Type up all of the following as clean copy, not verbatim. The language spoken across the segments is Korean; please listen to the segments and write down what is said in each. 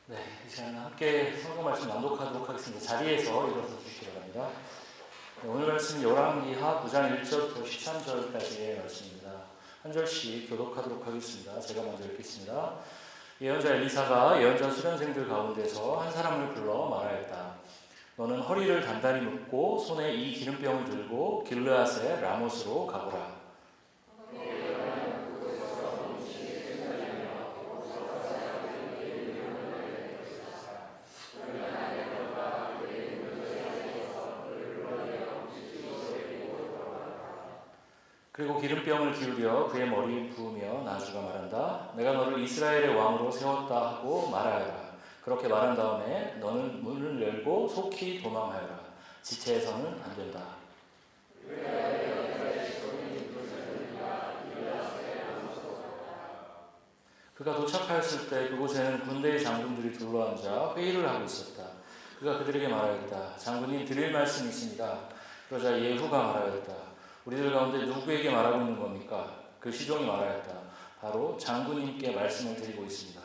네, 이 시간은 함께 성경 말씀 낭독하도록 하겠습니다. 자리에서 일어서 주시기 바랍니다. 네, 오늘 말씀은 열왕기하 9장 1절부터 13절까지의 말씀입니다. 한 절씩 교독하도록 하겠습니다. 제가 먼저 읽겠습니다. 예언자 엘리사가 예언자 수련생들 가운데서 한 사람을 불러 말하였다. 너는 허리를 단단히 묶고 손에 이 기름병을 들고 길르앗의 라못으로 가보라. 그리고 기름병을 기울여 그의 머리에 부으며 나주가 말한다. 내가 너를 이스라엘의 왕으로 세웠다 하고 말하여라. 그렇게 말한 다음에 너는 문을 열고 속히 도망하여라. 지체해서는 안 된다. 그가 도착하였을 때 그곳에는 군대의 장군들이 둘러앉아 회의를 하고 있었다. 그가 그들에게 말하였다. 장군님 드릴 말씀이 있습니다. 그러자 예후가 말하였다. 우리들 가운데 누구에게 말하고 있는 겁니까? 그 시종이 말하였다. 바로 장군님께 말씀을 드리고 있습니다.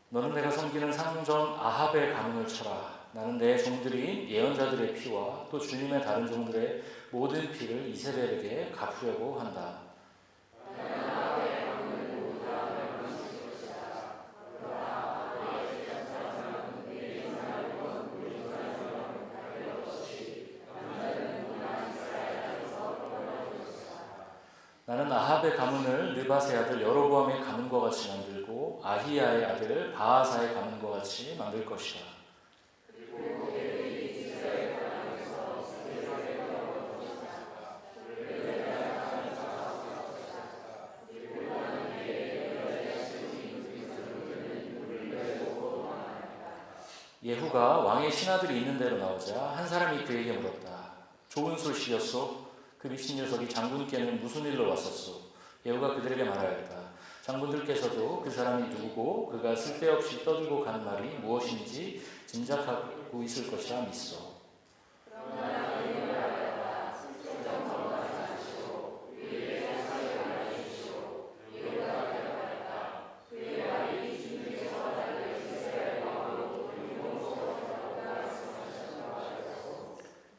너는 내가 섬기는 상전 아합의 가문을 쳐라. 나는 내 종들인 예언자들의 피와 또 주님의 다른 종들의 모든 피를 이세벨에게 갚으려고 한다. 나는 아합의 가문을 느밧의 아들 여로보암의 가문과 같이 만들고 아히야의 아들 바하사의 가문과 같이 만들 것이다. 예후가 왕의 신하들이 있는 데로 나오자 한 사람이 그에게 물었다. 좋은 소식이었소? 그 미친 녀석이 장군께는 무슨 일로 왔었소? 예후가 그들에게 말하였다. 장군들께서도 그 사람이 누구고 그가 쓸데없이 떠들고 가는 말이 무엇인지 짐작하고 있을 것이라 믿소.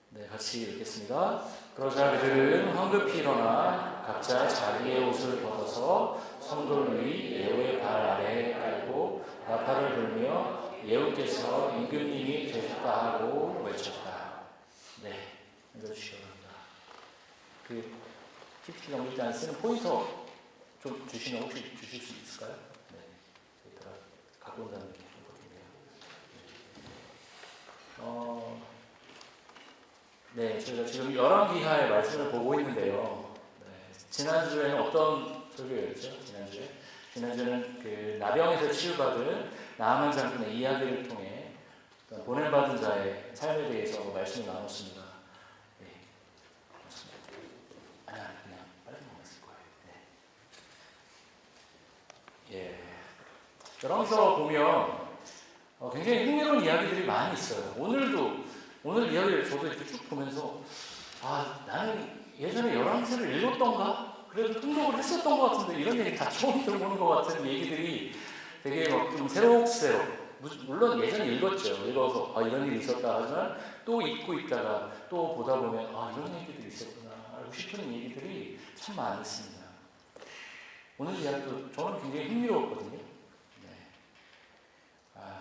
네, 같이 읽겠습니다. 그러자 그들은 황급히 일어나 각자 자기의 옷을 벗어서 성돌 위 예후의 발 아래에 깔고 나팔을 불며 예후께서 임금님이 되셨다 하고 외쳤다. 네, 읽어주시기 바랍니다. 그 PPT 넘길 때 안 쓰는 포인터 좀 주시면 혹시 주실 수 있을까요? 네, 저희가 갖고 온다는 게 좋거든요. 네, 저희가 지금 열왕기하의 말씀을 보고 있는데요. 네, 지난주에는 어떤 설교였죠? 지난주는 그 나병에서 치유받은 나아만 장군의 이야기를 통해 보냄받은 자의 삶에 대해서 말씀을 나눴습니다. 네, 맞습니다. 그냥 빨리 넘어갔을 거예요. 네. 예, 열왕서 보면 굉장히 흥미로운 이야기들이 많이 있어요. 오늘 이야기를 저도 이렇게 쭉 보면서 나는 예전에 열왕서를 읽었던가? 그래도 등록을 했었던 것 같은데 이런 얘기 다 처음 들어보는 것 같은 얘기들이 되게 막 좀 새록새록, 물론 예전에 읽어서 이런 일이 있었다 하지만 또 읽고 있다가 또 보다 보면 이런 얘기들이 있었구나 알고 싶은 얘기들이 참 많이 있습니다. 오늘 이야기도 저는 굉장히 흥미로웠거든요.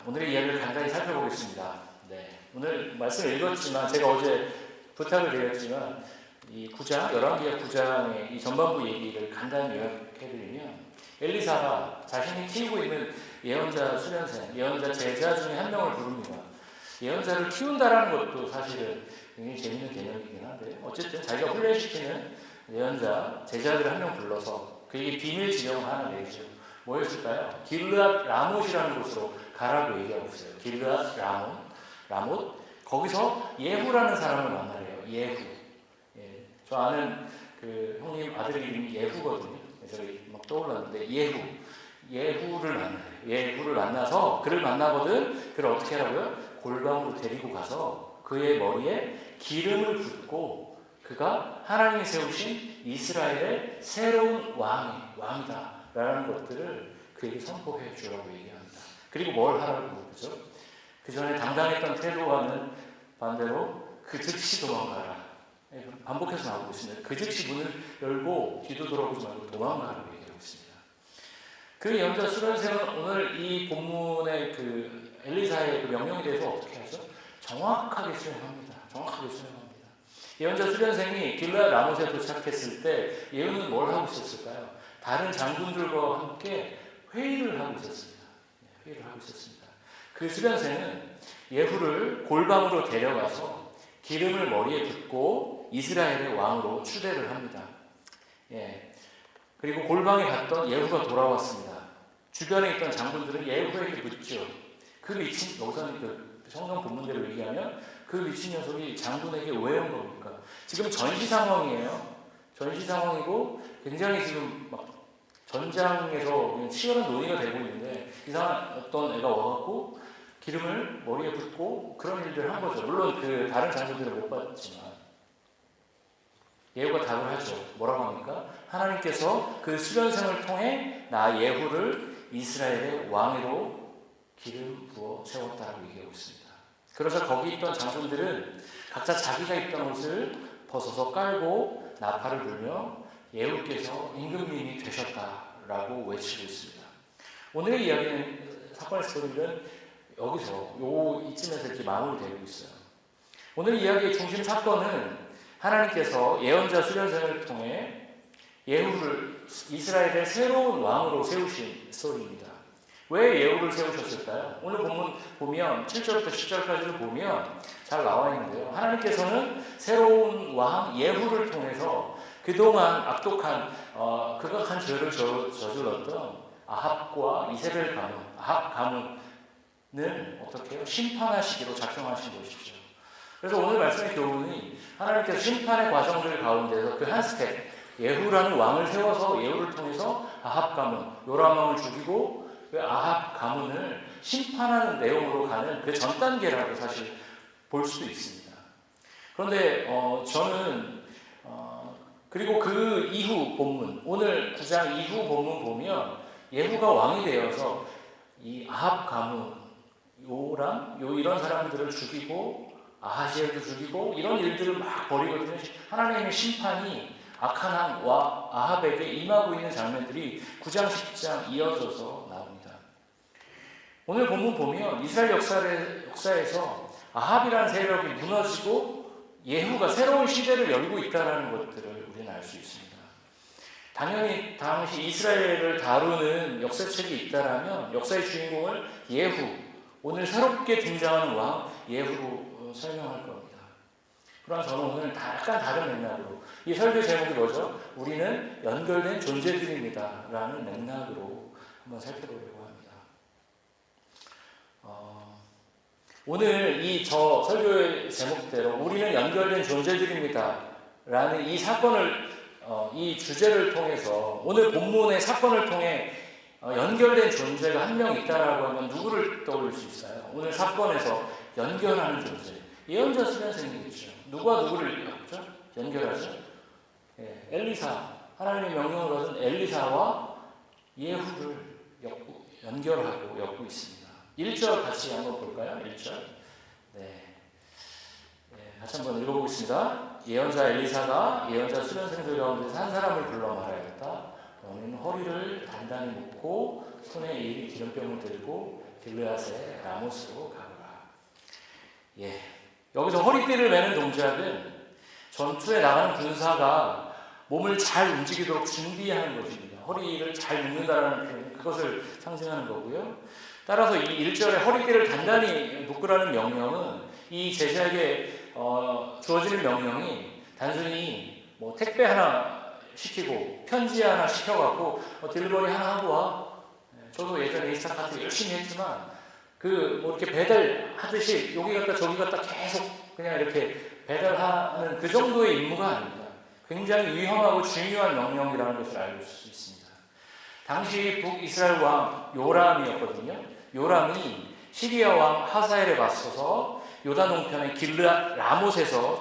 오늘의 이야기를 간단히 살펴보겠습니다. 네, 오늘 말씀을 읽었지만 제가 어제 부탁을 드렸지만 이 9장, 열왕기하 9장의 이 전반부 얘기를 간단히 요약해드리면 엘리사가 자신이 키우고 있는 예언자 수련생, 예언자 제자 중에 한 명을 부릅니다. 예언자를 키운다라는 것도 사실은 굉장히 재밌는 개념이긴 한데 어쨌든 자기가 훈련시키는 예언자, 제자들을 한 명 불러서 그에게 비밀 지령을 하나 내리죠. 뭐였을까요? 길르앗 라못이라는 곳으로 가라고 얘기하고 있어요. 길르앗 라못. 거기서 예후라는 사람을 만나래요. 예후. 예, 저 아는 그 형님 아들 이름이 예후거든요. 그래서 막 떠올랐는데 예후를 만나서 그를 만나거든 그를 어떻게 하라고요? 골방으로 데리고 가서 그의 머리에 기름을 붓고 그가 하나님이 세우신 이스라엘의 새로운 왕이다 라는 것들을 그에게 선포해 주라고 얘기합니다. 그리고 뭘 하라고 그러죠? 그 전에 당당했던 태도와는 반대로 그 즉시 도망가라. 반복해서 나오고 있습니다. 그 즉시 문을 열고 뒤도 돌아보지 말고 도망가라고 얘기하고 있습니다. 그 예언자 수련생은 오늘 이 본문의 그 엘리사의 그 명령에 대해서 어떻게 하죠? 정확하게 수행합니다. 예언자 수련생이 길르앗 라못에 도착했을 때 예후는 뭘 하고 있었을까요? 다른 장군들과 함께 회의를 하고 있었습니다. 그 수련생은 예후를 골방으로 데려가서 기름을 머리에 붓고 이스라엘의 왕으로 추대를 합니다. 그리고 골방에 갔던 예후가 돌아왔습니다. 주변에 있던 장군들은 예후에게 묻죠. 그 미친, 여기서는 그 성경 본문대로 얘기하면 그 미친 녀석이 장군에게 왜 온 겁니까? 지금 전시 상황이에요. 전시 상황이고 굉장히 지금 막 전장에서 치열한 논의가 되고 있는데 이상한 어떤 애가 와갖고 기름을 머리에 붓고 그런 일들을 한 거죠. 물론 그 다른 장군들은 못 봤지만 예후가 답을 하죠. 뭐라고 합니까? 하나님께서 그 수련생을 통해 나 예후를 이스라엘의 왕으로 기름 부어 세웠다라고 얘기하고 있습니다. 그래서 거기 있던 장군들은 각자 자기가 입던 옷을 벗어서 깔고 나팔을 불며 예후께서 임금님이 되셨다라고 외치고 있습니다. 오늘의 이야기는 사건의 스토리는 여기서 이쯤에서 이렇게 마무리되고 있어요. 오늘 이야기의 중심 사건은 하나님께서 예언자 수련생을 통해 예후를 이스라엘의 새로운 왕으로 세우신 스토리입니다. 왜 예후를 세우셨을까요? 오늘 본문 보면 7절부터 10절까지를 보면 잘 나와 있는데요. 하나님께서는 새로운 왕 예후를 통해서 그동안 악독한 극악한 죄를 저질렀던 아합과 이세벨 가문, 아합 가문을 어떻게 해요? 심판하시기로 작정하신 것이죠. 그래서 오늘 말씀의 교훈이 하나님께서 심판의 과정들 가운데서 그 한 스텝, 예후라는 왕을 세워서 예후를 통해서 아합 가문, 요람 왕을 죽이고 그 아합 가문을 심판하는 내용으로 가는 그 전 단계라고 사실 볼 수도 있습니다. 그런데 저는 그리고 그 이후 본문, 오늘 9장 이후 본문 보면 예후가 왕이 되어서 이 아합 가문, 요람, 이런 사람들을 죽이고 아하시엘도 죽이고 이런 일들을 막 벌이거든요. 하나님의 심판이 악한 왕 아합에게 임하고 있는 장면들이 9장, 10장 이어져서 나옵니다. 오늘 본문 보면 이스라엘 역사에서 아합이라는 세력이 무너지고 예후가 새로운 시대를 열고 있다는 것들을 우리는 알 수 있습니다. 당연히 당시 이스라엘을 다루는 역사책이 있다면 역사의 주인공을 예후, 오늘 새롭게 등장하는 왕 예후로 설명할 겁니다. 그러나 저는 오늘 약간 다른 맥락으로 이 설교 제목이 뭐죠? 우리는 연결된 존재들입니다 라는 맥락으로 한번 살펴보려고 합니다. 오늘 저 설교의 제목대로 우리는 연결된 존재들입니다 라는 이 사건을 이 주제를 통해서 오늘 본문의 사건을 통해 연결된 존재가 한 명 있다라고 하면 누구를 떠올릴 수 있어요? 오늘 사건에서 연결하는 존재, 예언자 수련생이겠죠. 누가 누구를 연결하죠? 엘리사, 하나님의 명령을 얻은 엘리사와 예후를 연결하고 엮고 있습니다. 1절 같이 한번 볼까요? 1절. 같이 한번 읽어보겠습니다. 예언자 엘리사가 예언자 수련생들 가운데서 한 사람을 불러 말하였다. 너는 허리를 단단히 묶고 손에 이 기름병을 들고 길르앗의 라못으로 가거라. 여기서 허리띠를 매는 동작은 전투에 나가는 군사가 몸을 잘 움직이도록 준비하는 것입니다. 허리를 잘 묶는다는 표현, 그것을 상징하는 거고요. 따라서 이 1절에 허리띠를 단단히 묶으라는 명령은 이 제자에게 주어지는 명령이 단순히 뭐 택배 하나 시키고 편지 하나 시켜갖고 딜리버리 하나 하고 와. 저도 예전에 인스타카트 열심히 했지만 뭐 이렇게 배달하듯이 여기 갔다 저기 갔다 계속 그냥 이렇게 배달하는 그 정도의 임무가 아닙니다. 굉장히 위험하고 중요한 명령이라는 것을 알고 수 있습니다. 당시 북이스라엘 왕 요람이었거든요. 요람이 시리아 왕 하사엘에 맞서서 요단 동편의 길르앗 라못에서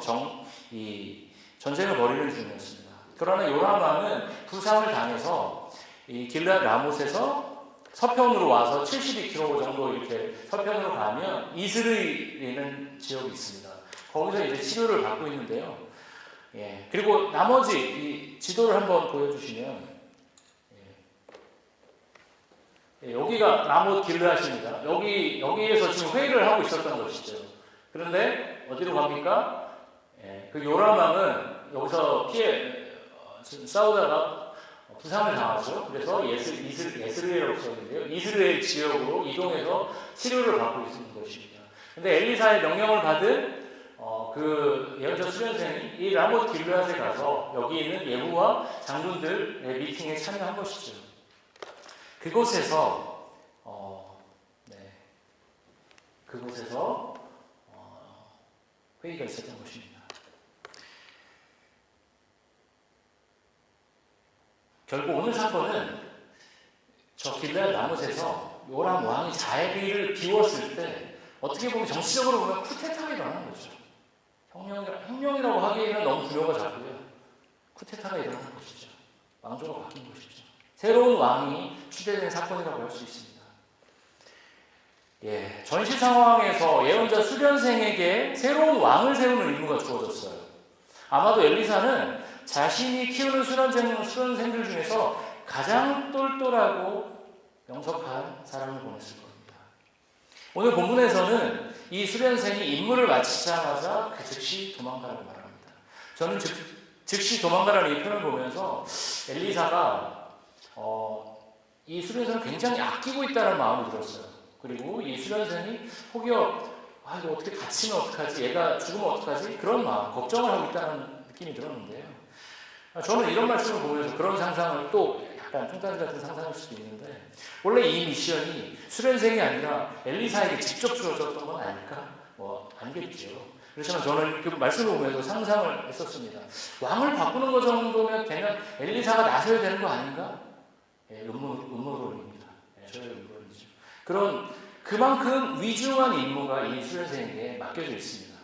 전쟁을 벌이는 중이었습니다. 그러나 요람 왕은 부상을 당해서 이 길르앗 라못에서 서편으로 와서 72km 정도 이렇게 서편으로 가면 이스르이라는 지역이 있습니다. 거기서 이제 치료를 받고 있는데요. 예. 그리고 나머지 이 지도를 한번 보여주시면, 예. 여기가 라못 길르앗입니다. 여기에서 지금 회의를 하고 있었던 것이죠. 그런데 어디로 갑니까? 예. 그 요람 왕은 여기서 싸우다가 부상을 당하죠. 그래서 예스르엘이라고 썼는데요. 이스라엘 지역으로 이동해서 치료를 받고 있는 것입니다. 그런데 엘리사의 명령을 받은 그 예언자 수련생이 이 라못 길르앗에 가서 여기 있는 예후와 장군들의 미팅에 참여한 것이죠. 그곳에서 회의가 있었던 것입니다. 결국 오늘 사건은 저 길르앗 라못에서 요람 왕이 자기를 비웠을 때 어떻게 보면 정치적으로 보면 쿠데타가 일어나는 거죠. 혁명이라고 하기에는 너무 규모가 작고요. 쿠데타가 일어나는 것이죠. 왕조가 바뀐 것이죠. 새로운 왕이 추대된 사건이라고 할 수 있습니다. 예, 전시 상황에서 예언자 수련생에게 새로운 왕을 세우는 임무가 주어졌어요. 아마도 엘리사는 자신이 키우는 수련생들 중에서 가장 똘똘하고 명석한 사람을 보냈을 겁니다. 오늘 본문에서는 이 수련생이 임무를 마치자마자 즉시 도망가라고 말합니다. 저는 즉시 도망가라는 이 표현을 보면서 엘리사가 이 수련생을 굉장히 아끼고 있다는 마음이 들었어요. 그리고 이 수련생이 혹여 이거 어떻게 갇히면 어떡하지? 얘가 죽으면 어떡하지? 그런 마음, 걱정을 하고 있다는 느낌이 들었는데요. 저는 이런 말씀을 보면서 그런 상상을 또 약간 뚱딴지 같은 상상일 수도 있는데, 원래 이 미션이 수련생이 아니라 엘리사에게 직접 주어졌던 건 아닐까? 아니겠죠. 그렇지만 저는 그 말씀을 보면서 상상을 했었습니다. 왕을 바꾸는 것 정도면 되면 엘리사가 나서야 되는 거 아닌가? 음모론입니다. 저의 음모론이죠. 그만큼 위중한 임무가 이 수련생에게 맡겨져 있습니다.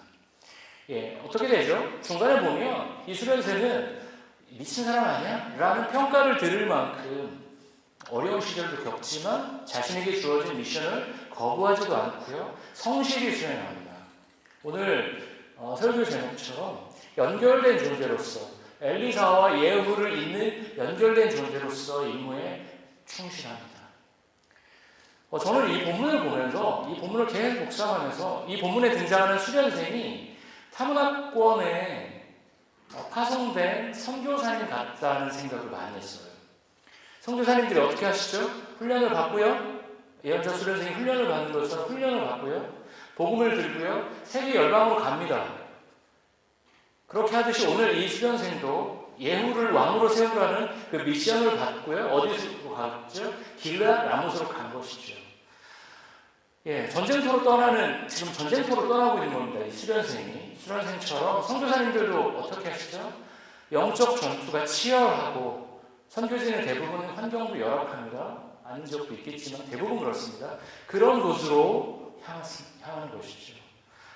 예, 어떻게 되죠? 중간에 보면 이 수련생은 미친 사람 아니야? 라는 평가를 들을 만큼 어려운 시절도 겪지만 자신에게 주어진 미션을 거부하지도 않고요, 성실히 수행합니다. 오늘 설교 제목처럼 연결된 존재로서, 엘리사와 예후를 잇는 연결된 존재로서 임무에 충실합니다. 저는 이 본문을 보면서, 이 본문을 계속 묵상하면서 이 본문에 등장하는 수련생이 타문화권에 파송된 선교사님 같다는 생각을 많이 했어요. 선교사님들이 어떻게 하시죠? 훈련을 받고요, 예언자 수련생이 훈련을 받는 것처럼 훈련을 받고요, 복음을 들고요, 세계 열방으로 갑니다. 그렇게 하듯이 오늘 이 수련생도 예후를 왕으로 세우라는 그 미션을 받고요, 어디로 갔죠? 길르앗 라못으로 간 것이죠. 예, 전쟁터로 떠나고 있는 겁니다. 이 수련생처럼 선교사님들도 어떻게 하시죠? 영적 전투가 치열하고 선교지는 대부분 환경도 열악합니다. 아닌 지역도 있겠지만 대부분 그렇습니다. 그런 곳으로 향하는 것이죠.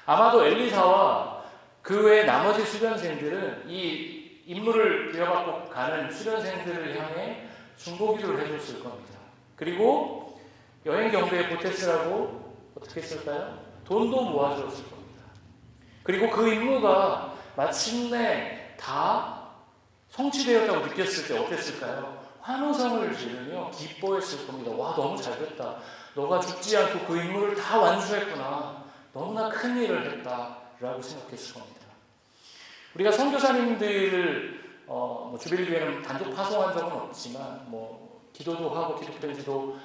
아마도 엘리사와 그 외 나머지 수련생들은 이 임무를 부여받고 가는 수련생들을 향해 중보기도를 해줬을 겁니다. 그리고 여행 경비에 보태쓰라고 어떻게 했을까요? 돈도 모아주었을 겁니다. 그리고 그 임무가 마침내 다 성취되었다고 느꼈을 때 어땠을까요? 환호성을 지르며 기뻐했을 겁니다. 와, 너무 잘됐다. 너가 죽지 않고 그 임무를 다 완수했구나. 너무나 큰 일을 했다라고 생각했을 겁니다. 우리가 선교사님들을 주빌교회는 단독 파송한 적은 없지만 기도도 하고 기도 편지도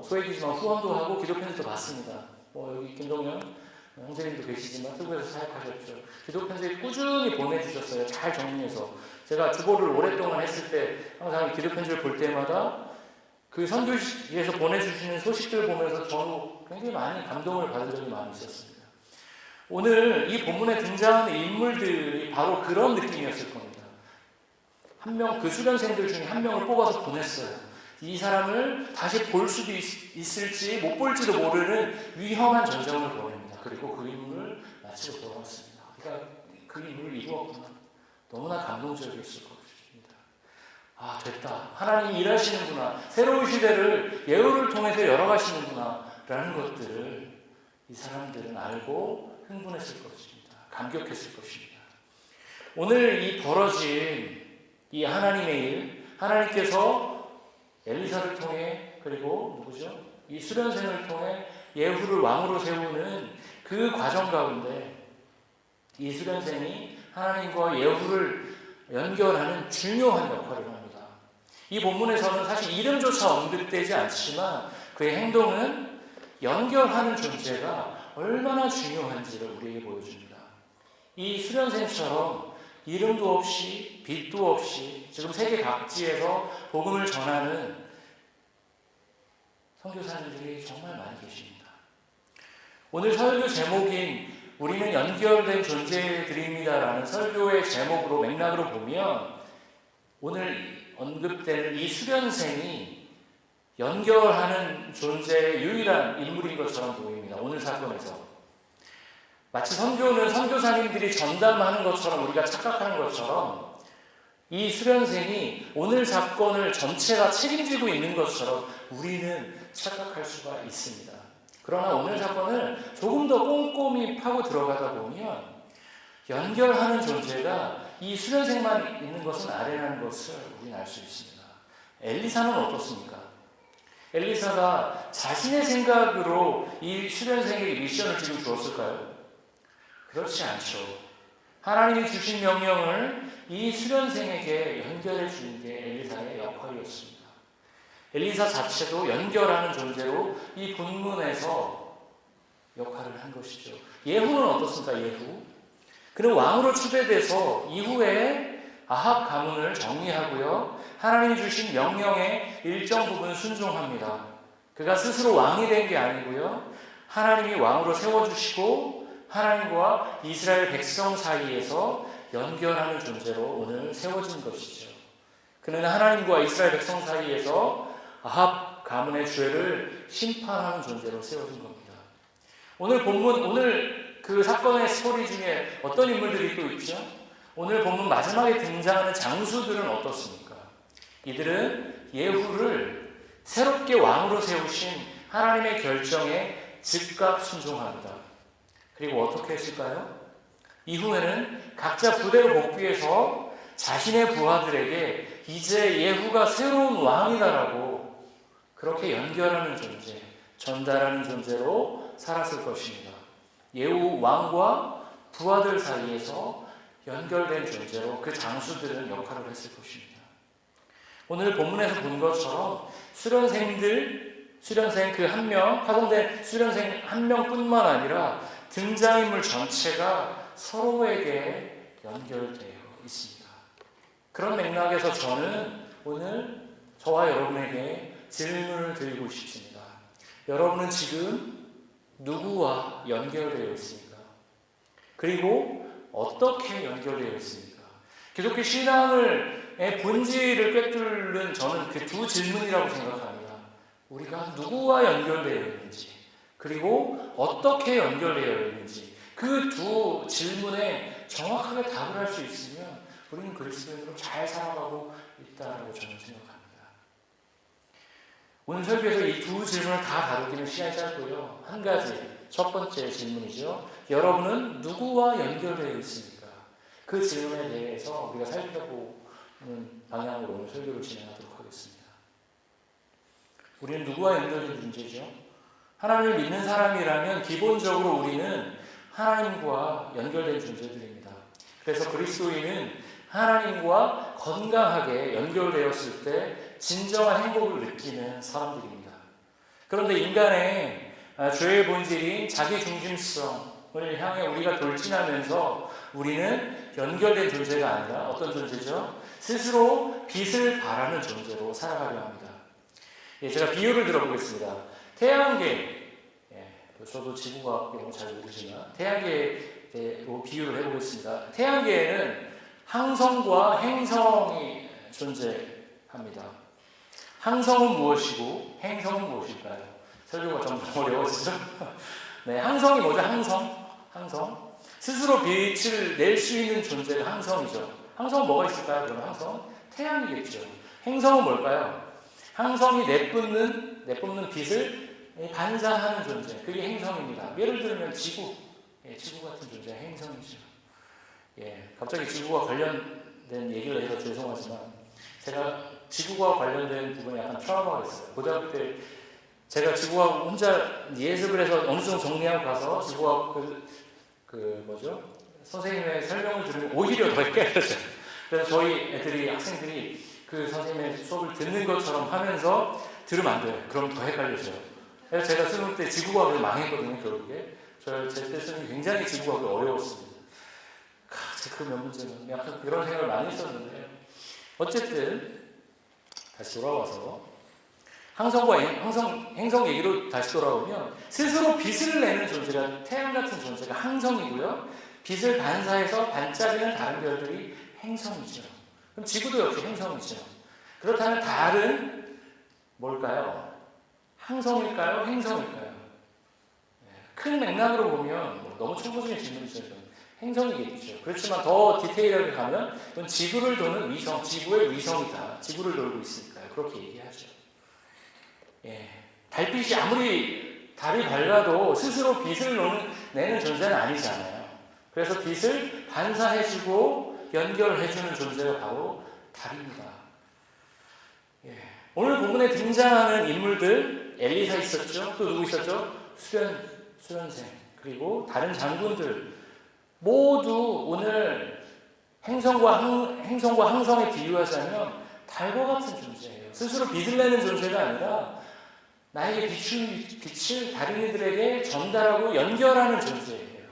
소액이지만 후원도 하고 기도 편지도 받습니다. 여기 김동현 형제님도 계시지만 태국에서 사역하셨죠. 기도 편지 꾸준히 보내주셨어요. 잘 정리해서. 제가 주보를 오랫동안 했을 때 항상 기도 편지를 볼 때마다 그 선교지에서 보내주시는 소식들 보면서 저도 굉장히 많이 감동을 받은 적이 많이 있었습니다. 오늘 이 본문에 등장하는 인물들이 바로 그런 느낌이었을 겁니다. 그 수련생들 중에 한 명을 뽑아서 보냈어요. 이 사람을 다시 볼 수도 있을지 못 볼지도 모르는 위험한 전쟁을 보냅니다. 그리고 그 임무를 마치고 돌아왔습니다. 그러니까 그 임무를 이루었구나. 너무나 감동적이었을 것입니다. 아, 됐다. 하나님이 일하시는구나. 새로운 시대를 예후를 통해서 열어가시는구나. 라는 것들을 이 사람들은 알고 흥분했을 것입니다. 감격했을 것입니다. 오늘 이 벌어진 이 하나님의 일, 하나님께서 엘리사를 통해 그리고 누구죠? 이 수련생을 통해 예후를 왕으로 세우는 그 과정 가운데 이 수련생이 하나님과 예후를 연결하는 중요한 역할을 합니다. 이 본문에서는 사실 이름조차 언급되지 않지만 그의 행동은 연결하는 존재가 얼마나 중요한지를 우리에게 보여줍니다. 이 수련생처럼 이름도 없이 빛도 없이 지금 세계 각지에서 복음을 전하는 선교사님들이 정말 많이 계십니다. 오늘 설교 제목인 우리는 연결된 존재들입니다라는 설교의 제목으로 맥락으로 보면 오늘 언급되는 이 수련생이 연결하는 존재의 유일한 인물인 것처럼 보입니다. 오늘 사건에서 마치 선교는 선교사님들이 전담하는 것처럼 우리가 착각하는 것처럼 이 수련생이 오늘 사건을 전체가 책임지고 있는 것처럼 우리는 착각할 수가 있습니다. 그러나 오늘 사건을 조금 더 꼼꼼히 파고 들어가다 보면 연결하는 존재가 이 수련생만 있는 것은 아니라는 것을 우리는 알 수 있습니다. 엘리사는 어떻습니까? 엘리사가 자신의 생각으로 이 수련생에게 미션을 지금 주었을까요? 그렇지 않죠. 하나님이 주신 명령을 이 수련생에게 연결해 주는 게 엘리사의 역할이었습니다. 엘리사 자체도 연결하는 존재로 이 본문에서 역할을 한 것이죠. 예후는 어떻습니까? 예후. 그는 왕으로 추대돼서 이후에 아합 가문을 정리하고요. 하나님이 주신 명령의 일정 부분 순종합니다. 그가 스스로 왕이 된 게 아니고요. 하나님이 왕으로 세워주시고 하나님과 이스라엘 백성 사이에서 연결하는 존재로 오늘 세워진 것이죠. 그는 하나님과 이스라엘 백성 사이에서 아합 가문의 죄를 심판하는 존재로 세워진 겁니다. 오늘 본문, 오늘 그 사건의 스토리 중에 어떤 인물들이 또 있죠? 오늘 본문 마지막에 등장하는 장수들은 어떻습니까? 이들은 예후를 새롭게 왕으로 세우신 하나님의 결정에 즉각 순종합니다. 그리고 어떻게 했을까요? 이후에는 각자 부대로 복귀해서 자신의 부하들에게 이제 예후가 새로운 왕이다라고 그렇게 연결하는 존재, 전달하는 존재로 살았을 것입니다. 예후 왕과 부하들 사이에서 연결된 존재로 그 장수들은 역할을 했을 것입니다. 오늘 본문에서 본 것처럼 수련생 그 한 명, 파송된 수련생 한 명뿐만 아니라 등장인물 전체가 서로에게 연결되어 있습니다. 그런 맥락에서 저는 오늘 저와 여러분에게 질문을 드리고 싶습니다. 여러분은 지금 누구와 연결되어 있습니까? 그리고 어떻게 연결되어 있습니까? 기독교 신앙의 본질을 꿰뚫는 저는 그 두 질문이라고 생각합니다. 우리가 누구와 연결되어 있는지, 그리고 어떻게 연결되어 있는지, 그 두 질문에 정확하게 답을 할 수 있으면 우리는 그리스도인으로 잘 살아가고 있다고 저는 생각합니다. 오늘 설교에서 이 두 질문을 다 다루기는 시간이 짧고요. 한 가지, 첫 번째 질문이죠. 여러분은 누구와 연결되어 있습니까? 그 질문에 대해서 우리가 살펴보는 방향으로 오늘 설교를 진행하도록 하겠습니다. 우리는 누구와 연결된 존재죠? 하나님을 믿는 사람이라면 기본적으로 우리는 하나님과 연결된 존재들입니다. 그래서 그리스도인은 하나님과 건강하게 연결되었을 때 진정한 행복을 느끼는 사람들입니다. 그런데 인간의 죄의 본질인 자기중심성을 향해 우리가 돌진하면서 우리는 연결된 존재가 아니라 어떤 존재죠? 스스로 빛을 발하는 존재로 살아가려 합니다. 제가 비유를 들어보겠습니다. 태양계, 저도 지구과학 용어 잘 모르지만 태양계로 비유를 해보겠습니다. 태양계에는 항성과 행성이 존재합니다. 항성은 무엇이고 행성은 무엇일까요? 설교가 점점 어려워지죠? 네, 항성이 뭐죠? 항성. 스스로 빛을 낼 수 있는 존재가 항성이죠. 항성은 뭐가 있을까요? 그럼 항성? 태양이겠죠. 행성은 뭘까요? 항성이 내뿜는 빛을 반사하는 존재. 그게 행성입니다. 예를 들면 지구. 지구 같은 존재가 행성이죠. 갑자기 지구와 관련된 얘기를 해서 죄송하지만 제가 지구와 관련된 부분에 약간 트라우마가 있어요. 고등학교 때 제가 지구과학 혼자 예습을 해서 어느 정도 정리하고 가서 지구과학 선생님의 설명을 들으면 오히려 더 헷갈려져요. 그래서 저희 애들이, 학생들이 그 선생님의 수업을 듣는 것처럼 하면서 들으면 안 돼요. 그럼 더 헷갈려져요. 그래서 제가 수능 때 지구과학을 망했거든요, 결국에. 제때 수능이 굉장히 지구과학이 어려웠습니다. 그 몇 문제는 약간 그런 생각을 많이 했었는데요. 어쨌든 다시 돌아와서 항성과 행성 얘기로 다시 돌아오면 스스로 빛을 내는 존재가 태양 같은 존재가 항성이고요. 빛을 반사해서 반짝이는 다른 별들이 행성이죠. 그럼 지구도 역시 행성이죠. 그렇다면 달은 뭘까요? 항성일까요? 행성일까요? 큰 맥락으로 보면 너무 초보적인 질문이죠. 행성이겠죠. 그렇지만 더 디테일하게 가면 이건 지구를 도는 위성, 지구의 위성이다. 지구를 돌고 있으니까요. 그렇게 얘기하죠. 달빛이 아무리 달이 밝아도 스스로 빛을 내는 존재는 아니잖아요. 그래서 빛을 반사해주고 연결해주는 존재가 바로 달입니다. 오늘 본문에 등장하는 인물들, 엘리사 있었죠. 또 누구 있었죠? 수련생, 그리고 다른 장군들 모두 오늘 행성과 항성에 비유하자면 달과 같은 존재예요. 스스로 빛을 내는 존재가 아니라 나에게 빛을 다른 이들에게 전달하고 연결하는 존재예요.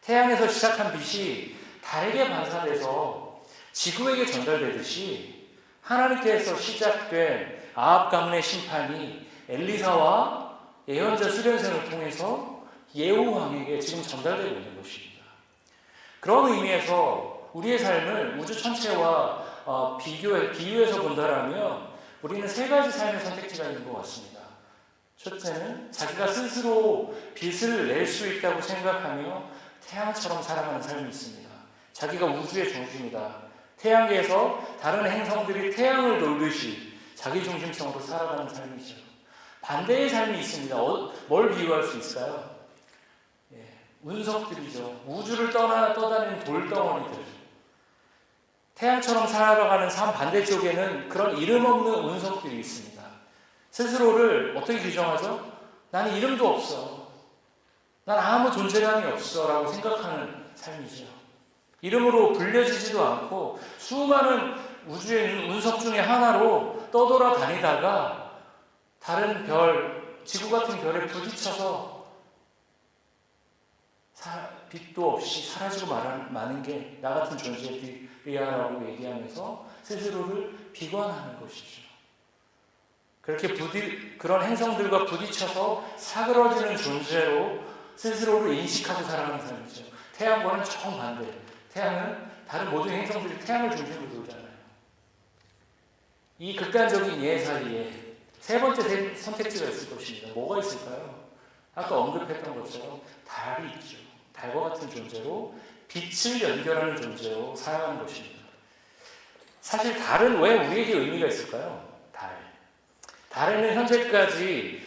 태양에서 시작한 빛이 달에게 반사돼서 지구에게 전달되듯이 하나님께서 시작된 아합 가문의 심판이 엘리사와 예언자 수련생을 통해서 예후 왕에게 지금 전달되고 있는 것입니다. 그런 의미에서 우리의 삶을 우주 전체와 비유해서 본다라면 우리는 세 가지 삶의 선택지가 있는 것 같습니다. 첫째는 자기가 스스로 빛을 낼 수 있다고 생각하며 태양처럼 살아가는 삶이 있습니다. 자기가 우주의 중심이다. 태양계에서 다른 행성들이 태양을 돌듯이 자기 중심성으로 살아가는 삶이죠. 반대의 삶이 있습니다. 뭘 비유할 수 있을까요? 운석들이죠. 우주를 떠다니는 돌덩어리들. 태양처럼 살아가는 삶 반대쪽에는 그런 이름 없는 운석들이 있습니다. 스스로를 어떻게 규정하죠? 나는 이름도 없어. 난 아무 존재감이 없어 라고 생각하는 삶이죠. 이름으로 불려지지도 않고 수많은 우주의 운석 중에 하나로 떠돌아다니다가 다른 별, 지구 같은 별에 부딪혀서 빛도 없이 사라지고 마는 게 나 같은 존재들이야라고 얘기하면서 스스로를 비관하는 것이죠. 그렇게 그런 행성들과 부딪혀서 사그러지는 존재로 스스로를 인식하고 살아가는 삶이죠. 태양과는 정반대. 태양은 다른 모든 행성들이 태양을 중심으로 돌잖아요. 이 극단적인 예 사이에 세 번째 선택지가 있을 것입니다. 뭐가 있을까요? 아까 언급했던 것처럼 달이 있죠. 달과 같은 존재로 빛을 연결하는 존재로 살아가는 것입니다. 사실 달은 왜 우리에게 의미가 있을까요? 달에는 현재까지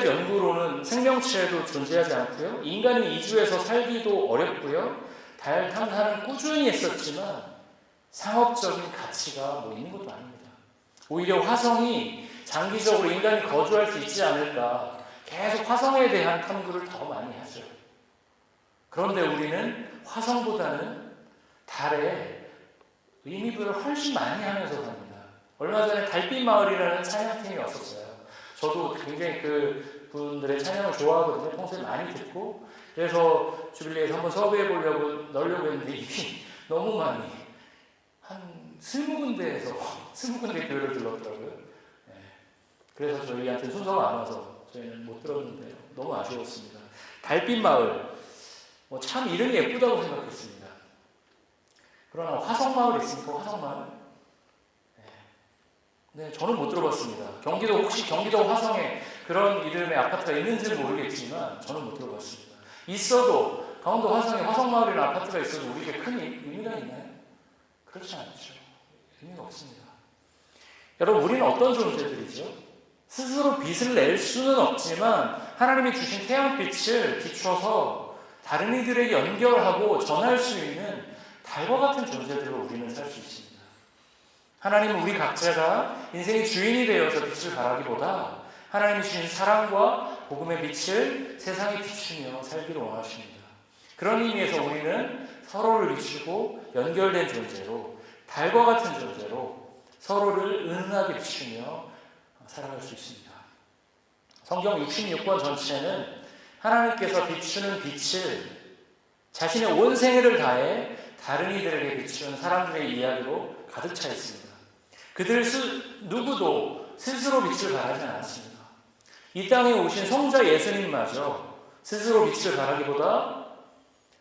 연구로는 생명체도 존재하지 않고요. 인간이 이주해서 살기도 어렵고요. 달 탐사는 꾸준히 했었지만 상업적인 가치가 있는 것도 아닙니다. 오히려 화성이 장기적으로 인간이 거주할 수 있지 않을까 계속 화성에 대한 탐구를 더 많이 하죠. 그런데 우리는 화성보다는 달에 의미부여를 훨씬 많이 하면서 삽니다. 얼마 전에 달빛 마을이라는 찬양팀이 왔었어요. 저도 굉장히 그 분들의 찬양을 좋아하거든요. 평소에 많이 듣고. 그래서 주빌리에서 한번 섭외해 보려고 넣으려고 했는데 이미 너무 많이 한 20군데 교회를 들렀더라고요. 그래서 저희한테 순서가 안 와서 저희는 못 들었는데요. 너무 아쉬웠습니다. 달빛 마을. 참 이름이 예쁘다고 생각했습니다. 그러나 화성마을 있습니까? 화성마을? 네, 저는 못 들어봤습니다. 혹시 경기도 화성에 그런 이름의 아파트가 있는지는 모르겠지만 저는 못 들어봤습니다. 있어도 강원도 화성에 화성마을이라는 아파트가 있어도 우리에게 큰 의미가 있나요? 그렇지 않죠. 의미가 없습니다. 여러분, 우리는 어떤 존재들이죠? 스스로 빛을 낼 수는 없지만 하나님이 주신 태양빛을 비춰서 다른 이들에게 연결하고 전할 수 있는 달과 같은 존재들로 우리는 살 수 있습니다. 하나님은 우리 각자가 인생의 주인이 되어서 빛을 발하기보다 하나님이 주신 사랑과 복음의 빛을 세상에 비추며 살기를 원하십니다. 그런 의미에서 우리는 서로를 비추고 연결된 존재로, 달과 같은 존재로 서로를 은은하게 비추며 살아갈 수 있습니다. 성경 66권 전체는 하나님께서 비추는 빛을 자신의 온 생애를 다해 다른 이들에게 비추는 사람들의 이야기로 가득 차 있습니다. 그들 누구도 스스로 빛을 발하지 않았습니다. 이 땅에 오신 성자 예수님마저 스스로 빛을 발하기보다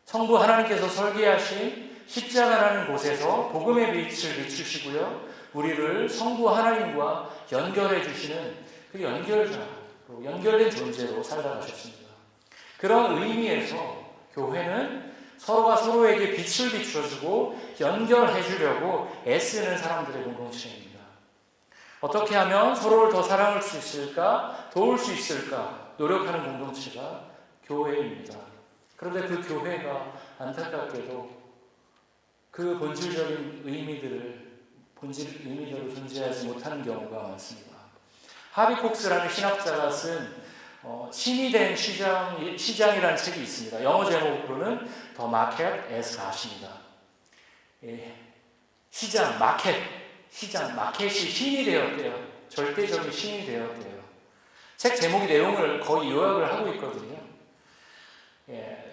성부 하나님께서 설계하신 십자가라는 곳에서 복음의 빛을 비추시고요, 우리를 성부 하나님과 연결해 주시는 그 연결자로, 연결된 존재로 살다 가셨습니다. 그런 의미에서 교회는 서로가 서로에게 빛을 비춰주고 연결해 주려고 애쓰는 사람들의 공동체입니다. 어떻게 하면 서로를 더 사랑할 수 있을까, 도울 수 있을까 노력하는 공동체가 교회입니다. 그런데 그 교회가 안타깝게도 그 본질적인 의미대로 존재하지 못하는 경우가 많습니다. 하비 콕스라는 신학자가 쓴 신이 된 시장이라는 책이 있습니다. 영어 제목으로는 The Market as God입니다. 마켓이 신이 되었대요. 절대적인 신이 되었대요. 책 제목이 내용을 거의 요약을 하고 있거든요.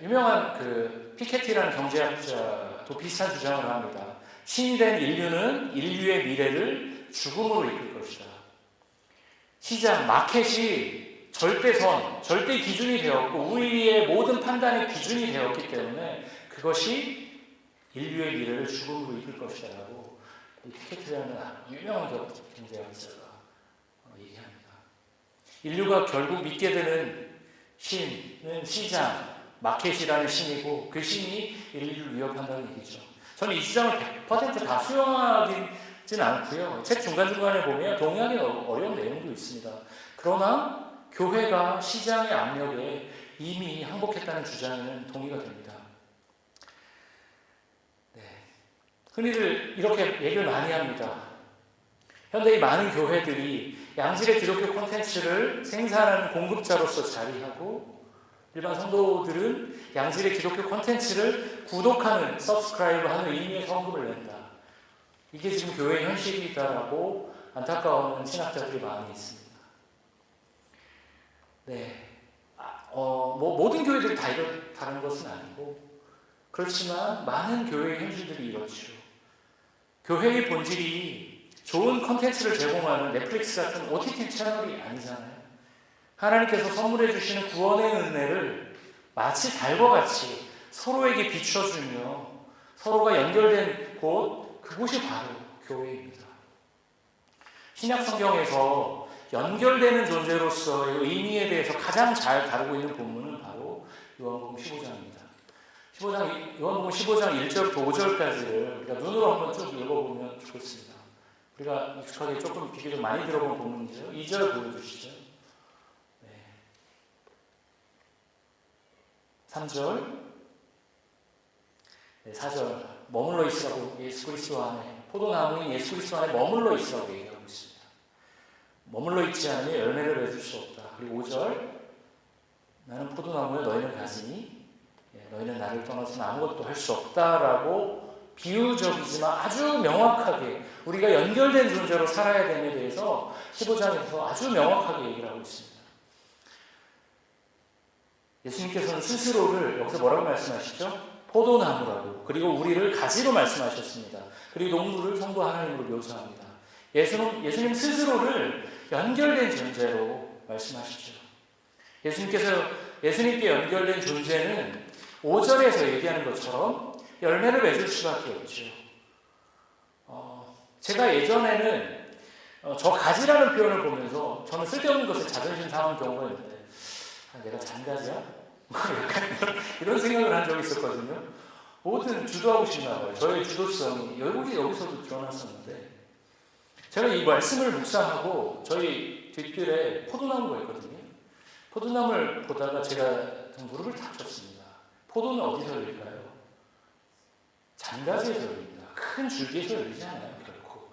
유명한 그 피케티라는 경제학자도 비슷한 주장을 합니다. 신이 된 인류는 인류의 미래를 죽음으로 이끌 것이다. 마켓이 절대 기준이 되었고 우리의 모든 판단의 기준이 되었기 때문에 그것이 인류의 미래를 죽음으로 이끌 것이다 라고 피케티라는 유명한 경제학자가 얘기합니다. 인류가 결국 믿게 되는 신은 마켓이라는 신이고 그 신이 인류를 위협한다는 얘기죠. 저는 이 주장을 100% 다 수용하지는 않고요. 책 중간중간에 보면 동의하기 어려운 내용도 있습니다. 그러나 교회가 시장의 압력에 이미 항복했다는 주장에는 동의가 됩니다. 흔히들 이렇게 얘기를 많이 합니다. 현대의 많은 교회들이 양질의 기독교 콘텐츠를 생산하는 공급자로서 자리하고 일반 성도들은 양질의 기독교 콘텐츠를 구독하는, 서브스크라이브하는 의미의 성금을 낸다. 이게 지금 교회의 현실이다라고 안타까워하는 신학자들이 많이 있습니다. 모든 교회들이 다 이렇다는 것은 아니고 그렇지만 많은 교회의 현실들이 이렇죠. 교회의 본질이 좋은 콘텐츠를 제공하는 넷플릭스 같은 OTT 채널이 아니잖아요. 하나님께서 선물해 주시는 구원의 은혜를 마치 달과 같이 서로에게 비춰주며 서로가 연결된 그곳이 바로 교회입니다. 신약 성경에서 연결되는 존재로서의 의미에 대해서 가장 잘 다루고 있는 본문은 바로 요한복음 15장입니다. 요한복음 15장 1절부터 5절까지를 우리가 눈으로 한번 쭉 읽어보면 좋겠습니다. 우리가 익숙하게 조금 비교적 많이 들어본 본문이죠. 2절 보여주시죠. 3절, 4절 머물러 있으라고 예수 그리스도 안에, 포도나무인 예수 그리스도 안에 머물러 있으라고 얘기하고 있습니다. 머물러 있지 않으면 열매를 맺을 수 없다. 그리고 5절, 나는 포도나무에 너희는 가지니 너희는 나를 떠나서는 아무것도 할 수 없다라고 비유적이지만 아주 명확하게 우리가 연결된 존재로 살아야 됨에 대해서 15장에서 아주 명확하게 얘기를 하고 있습니다. 예수님께서는 스스로를 여기서 뭐라고 말씀하시죠? 포도나무라고, 그리고 우리를 가지로 말씀하셨습니다. 그리고 농부를 성부 하나님으로 묘사합니다. 예수님 스스로를 연결된 존재로 말씀하시죠. 예수님께 연결된 존재는 5절에서 얘기하는 것처럼 열매를 맺을 수밖에 없죠. 제가 예전에는 저 가지라는 표현을 보면서 저는 쓸데없는 것에 자존심 상한 경우가 있는데 내가 잔가지야? 약간 이런 생각을 한 적이 있었거든요. 뭐든 주도하고 싶나 봐요. 저의 주도성이 여기서도 드러났었는데 제가 이 말씀을 묵상하고 저희 뒷뜰에 포도나무가 있거든요. 포도나무를 보다가 제가 무릎을 탁 쳤습니다. 포도는 어디서 열릴까요? 잔가지에서 열립니다. 큰 줄기에서 열리지 않아요. 결코.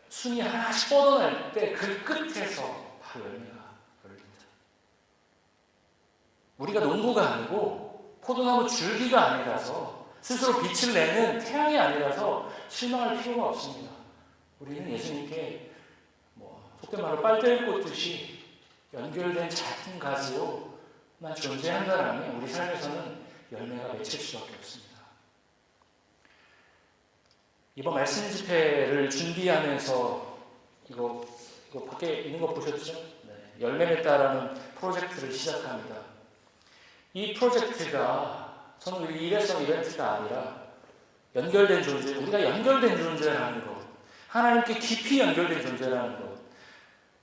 순이 하나씩 뻗어날 때 그 끝에서 바로 열매가 열립니다. 우리가 농부가 아니고 포도나무 줄기가 아니라서 스스로 빛을 내는 태양이 아니라서 실망할 필요가 없습니다. 우리는 예수님께 속된 말로 빨대를 꽂듯이 연결된 작은 가지로만 존재한다면 우리 삶에서는 열매가 맺힐 수밖에 없습니다. 이번 말씀 집회를 준비하면서 이거 밖에 있는 거 보셨죠? 네, 열매 맺다라는 프로젝트를 시작합니다. 이 프로젝트가 저는 일회성 이벤트가 아니라 연결된 존재, 우리가 연결된 존재라는 것, 하나님께 깊이 연결된 존재라는 것,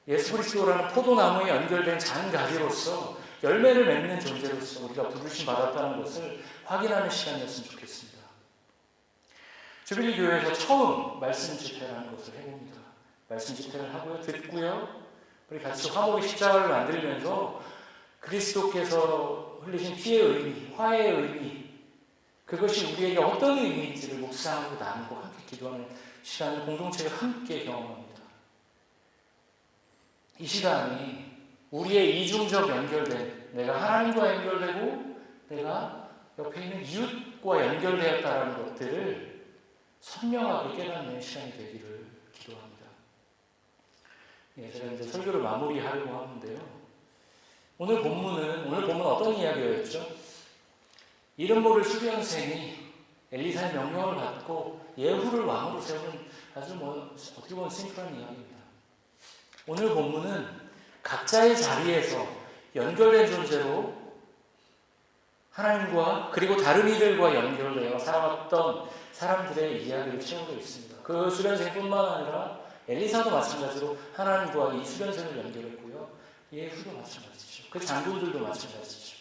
예수 그리스도라는 포도나무에 연결된 작은 가지로서 열매를 맺는 존재로서 우리가 부르심 받았다는 것을 확인하는 시간이었으면 좋겠습니다. 주빌리 교회에서 처음 말씀 집회라는 것을 해봅니다. 말씀 집회를 하고요, 듣고요, 우리 같이 화목의 십자가를 만들면서 그리스도께서 흘리신 피의 의미, 화해의 의미, 그것이 우리에게 어떤 의미인지를 묵상하고 나누고 함께 기도하는 시간을 공동체가 함께 경험합니다. 이 시간이 우리의 이중적 연결된, 내가 하나님과 연결되고 내가 옆에 있는 이웃과 연결되었다는 것들을 선명하게 깨닫는 시간이 되기를 기도합니다. 제가 이제 설교를 마무리하려고 하는데요. 오늘 본문은 어떤 이야기였죠? 이름 모를 수비원생이 엘리사의 명령을 받고 예후를 왕으로 세우는 아주 어떻게 보면 심플한 이야기입니다. 오늘 본문은 각자의 자리에서 연결된 존재로 하나님과 그리고 다른 이들과 연결되어 살아왔던 사람들의 이야기를 채우고 있습니다. 그 수련생뿐만 아니라 엘리사도 마찬가지로 하나님과 이 수련생을 연결했고요. 예후도 마찬가지죠. 그 장군들도 마찬가지죠.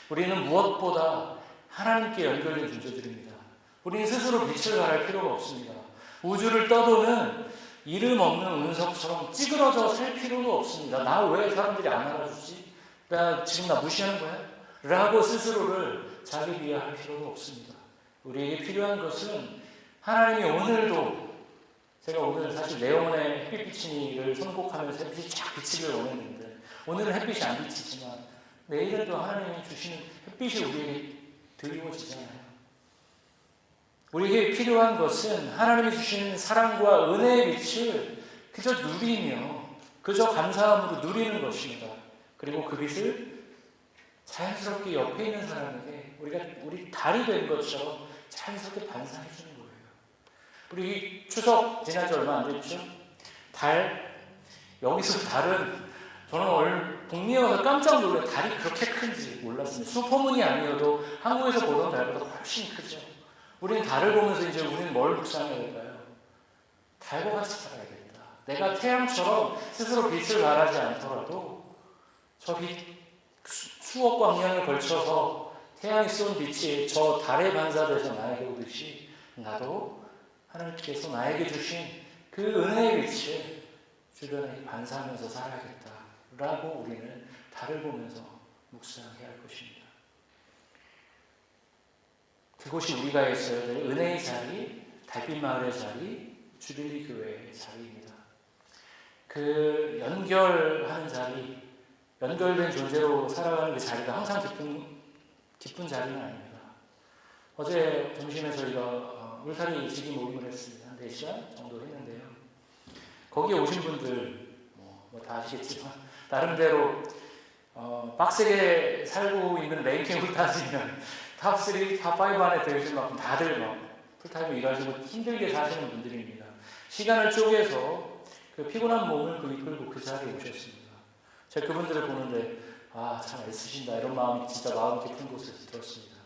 우리는 무엇보다 하나님께 연결된 존재들입니다. 우리는 스스로 빛을 발할 필요가 없습니다. 우주를 떠도는 이름 없는 운석처럼 찌그러져 살 필요도 없습니다. 나 왜 사람들이 안 알아주지? 지금 나 무시하는 거야? 라고 스스로를 자기 비하할 필요도 없습니다. 우리에게 필요한 것은 하나님이 오늘도, 제가 오늘 사실 내 영혼의 햇빛 비치니를 선곡하면서 햇빛이 쫙 비치기를 원했는데 오늘은 햇빛이 안 비치지만 내일은 또 하나님이 주시는 햇빛이 우리에게 드리워지잖아요. 우리에게 필요한 것은 하나님이 주시는 사랑과 은혜의 빛을 그저 누리며 그저 감사함으로 누리는 것입니다. 그리고 그 빛을 자연스럽게 옆에 있는 사람에게 우리 달이 된 것처럼 자연스럽게 반사해 주는 거예요. 우리 추석 지난 지 얼마 안 됐죠? 여기서 달은 저는 북미에 와서 깜짝 놀라 달이 그렇게 큰지 몰랐습니다. 슈퍼문이 아니어도 한국에서 보던 달보다 훨씬 크죠. 우리는 달을 보면서 이제 우리는 뭘 묵상해야 될까요? 달과 같이 살아야겠다. 내가 태양처럼 스스로 빛을 발하지 않더라도 저 빛, 수억 광년을 걸쳐서 태양이 쏜 빛이 저 달에 반사돼서 나에게 오듯이 나도 하나님께서 나에게 주신 그 은혜의 빛을 주변에 반사하면서 살아야겠다라고 우리는 달을 보면서 묵상해야 할 것입니다. 그것이 우리가 있어야 될 은혜의 자리, 달빛 마을의 자리, 주빌리 교회의 자리입니다. 그 연결하는 자리, 연결된 존재로 살아가는 그 자리가 항상 기쁜 자리는 아닙니다. 어제 점심에 저희가 울타리 지기 모임을 했습니다. 한 4시간 정도 했는데요. 거기에 오신 분들 다 아시겠지만 나름대로 빡세게 살고 있는 랭킹을 따지면 탑3, 탑5 안에 들으실 만큼 다들 풀타임으로 일하시고 힘들게 사시는 분들입니다. 시간을 쪼개서 그 피곤한 몸을 이끌고 그 자리에 오셨습니다. 제가 그분들을 보는데 참 애쓰신다 이런 마음이 진짜 마음 깊은 곳에서 들었습니다.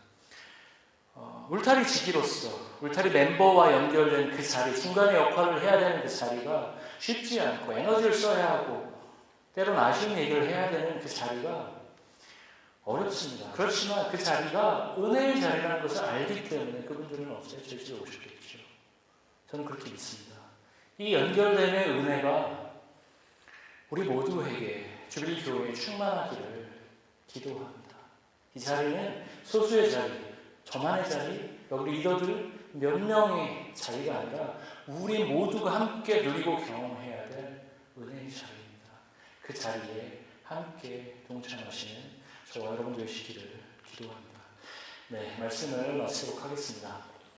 울타리 지기로서 울타리 멤버와 연결된 그 자리, 중간에 역할을 해야 되는 그 자리가 쉽지 않고 에너지를 써야 하고 때로는 아쉬운 얘기를 해야 되는 그 자리가 어렵습니다. 그렇지만 그 자리가 은혜의 자리라는 것을 알기 때문에 그분들은 어째 저희 집에 오셨겠죠. 저는 그렇게 믿습니다. 이 연결됨의 은혜가 우리 모두에게 주빌리 교회에 충만하기를 기도합니다. 이 자리는 소수의 자리, 저만의 자리, 여기 리더들 몇 명의 자리가 아니라 우리 모두가 함께 누리고 경험해야 될 은혜의 자리입니다. 그 자리에 함께 동참하시는 저와 여러분 되시기를 기도합니다. 네, 말씀을 마치도록 하겠습니다.